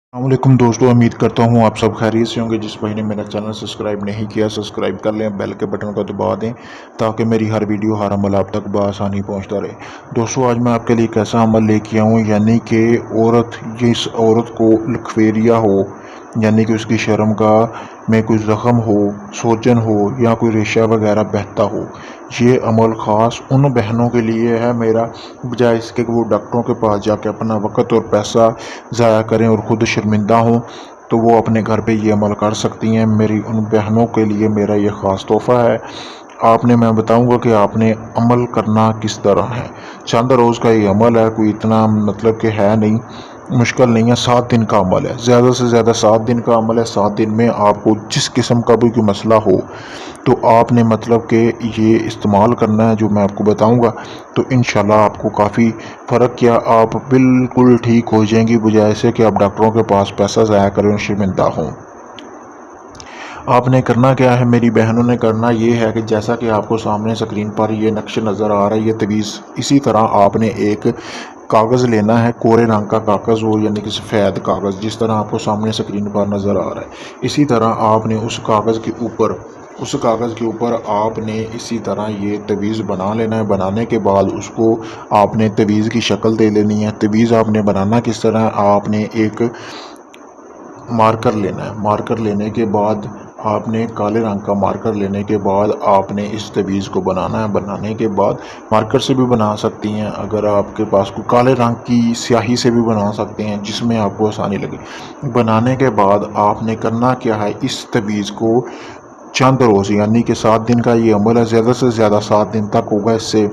अस्सलामुअलैकुम दोस्तों, उम्मीद करता हूँ आप सब खैरियत से होंगे। जिस भाई ने मेरा चैनल सब्सक्राइब नहीं किया सब्सक्राइब कर लें, बेल के बटन को दबा दें ताकि मेरी हर वीडियो हर अमल आप तक बआसानी पहुँचता रहे। दोस्तों, आज मैं आपके लिए एक ऐसा अमल लेके आऊँ यानी कि जिस औरत को लखवेरिया हो, यानी कि उसकी शर्मगाह में कोई ज़ख़म हो, सोजन हो या कोई रेशा वगैरह बहता हो, ये अमल ख़ास उन बहनों के लिए है मेरा। बजाय इसके कि वो डॉक्टरों के पास जाके अपना वक़्त और पैसा ज़ाया करें और ख़ुद शर्मिंदा हों, तो वो अपने घर पे ये अमल कर सकती हैं। मेरी उन बहनों के लिए मेरा ये ख़ास तोहफ़ा है। मैं बताऊंगा कि आपने अमल करना किस तरह है। चंद रोज़ का ये अमल है, कोई इतना मतलब कि है नहीं, मुश्किल नहीं है। 7 दिन का अमल है, ज़्यादा से ज़्यादा 7 दिन का अमल है। 7 दिन में आपको जिस किस्म का भी कोई मसला हो तो आपने मतलब कि ये इस्तेमाल करना है जो मैं आपको बताऊंगा। तो इंशाल्लाह आपको काफ़ी फ़र्क, क्या आप बिल्कुल ठीक हो जाएंगी, बजाय से कि आप डॉक्टरों के पास पैसा ज़ाया करें और शर्मिंदा हों। आपने करना क्या है, मेरी बहनों ने करना ये है कि जैसा कि आपको सामने स्क्रीन पर ये नक्श नज़र आ रहा है, ये तवीज़, इसी तरह आपने एक कागज़ लेना है, कोरे रंग का कागज़ हो यानी कि सफ़ेद कागज़, जिस तरह आपको सामने स्क्रीन पर नज़र आ रहा है। इसी तरह आपने उस कागज़ के ऊपर आपने इसी तरह ये तवीज़ बना लेना है। बनाने के बाद उसको आपने तवीज़ की शक्ल दे लेनी है। तवीज़ आपने बनाना किस तरह, आपने एक मार्कर लेना है। मार्कर लेने के बाद आपने काले रंग का मार्कर लेने के बाद आपने इस तवीज़ को बनाना है। बनाने के बाद मार्कर से भी बना सकती हैं, अगर आपके पास कोई काले रंग की स्याही से भी बना सकते हैं, जिसमें आपको आसानी लगे। बनाने के बाद आपने करना क्या है, इस तवीज़ को चंद रोज़ यानी कि 7 दिन का ये अमल है, ज़्यादा से ज़्यादा 7 दिन तक होगा। इससे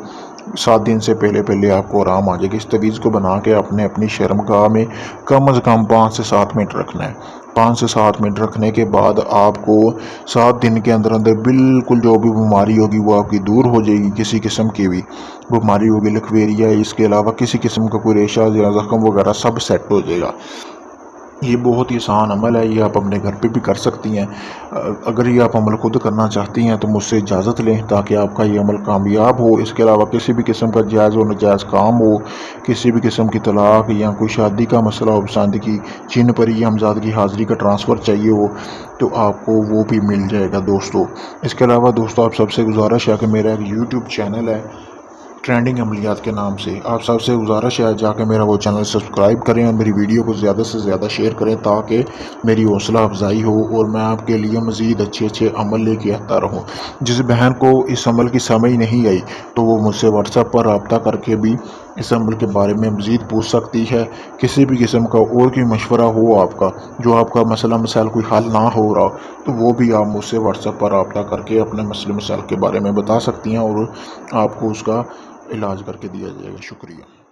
7 दिन से पहले पहले आपको आराम आ जाएगी। इस तवीज़ को बना के आपने अपनी शर्मगाह में कम अज़ कम 5 से 7 मिनट रखना है। 5 से 7 मिनट रखने के बाद आपको 7 दिन के अंदर अंदर बिल्कुल जो भी बीमारी होगी वो आपकी दूर हो जाएगी। किसी किस्म की भी बीमारी होगी, लखवेरिया, इसके अलावा किसी किस्म का कोई रेशा या ज़ख्म वगैरह सब सेट हो जाएगा। ये बहुत ही आसान अमल है, ये आप अपने घर पे भी कर सकती हैं। अगर ये आप अमल खुद करना चाहती हैं तो मुझसे इजाज़त लें ताकि आपका ये अमल कामयाब हो। इसके अलावा किसी भी किस्म का जायज़ और नाजायज़ काम हो, किसी भी किस्म की तलाक या कोई शादी का मसला हो, पसंद की चिन परी या हमजाद की हाज़िरी का ट्रांसफ़र चाहिए हो, तो आपको वो भी मिल जाएगा दोस्तों। इसके अलावा दोस्तों, आप सबसे गुजारिश है कि मेरा एक यूट्यूब चैनल है ट्रेंडिंग अमलियात के नाम से, आप सबसे गुजारिश है जाके मेरा वो चैनल सब्सक्राइब करें और मेरी वीडियो को ज़्यादा से ज़्यादा शेयर करें ताकि मेरी हौसला अफजाई हो और मैं आपके लिए मज़ीद अच्छे अच्छे अमल लेके आता रहूँ। जिस बहन को इस अमल की समझ नहीं आई तो वो मुझसे व्हाट्सएप पर रब्ता करके भी इस अमल के बारे में मज़ीद पूछ सकती है। किसी भी किस्म का और कोई मशवरा हो आपका, जो आपका मसला मसाइल कोई हल ना हो रहा, तो वो भी आप मुझसे व्हाट्सएप पर रब्ता करके अपने मसले मसाइल के बारे में बता सकती हैं और आपको उसका इलाज करके दिया जाएगा। शुक्रिया।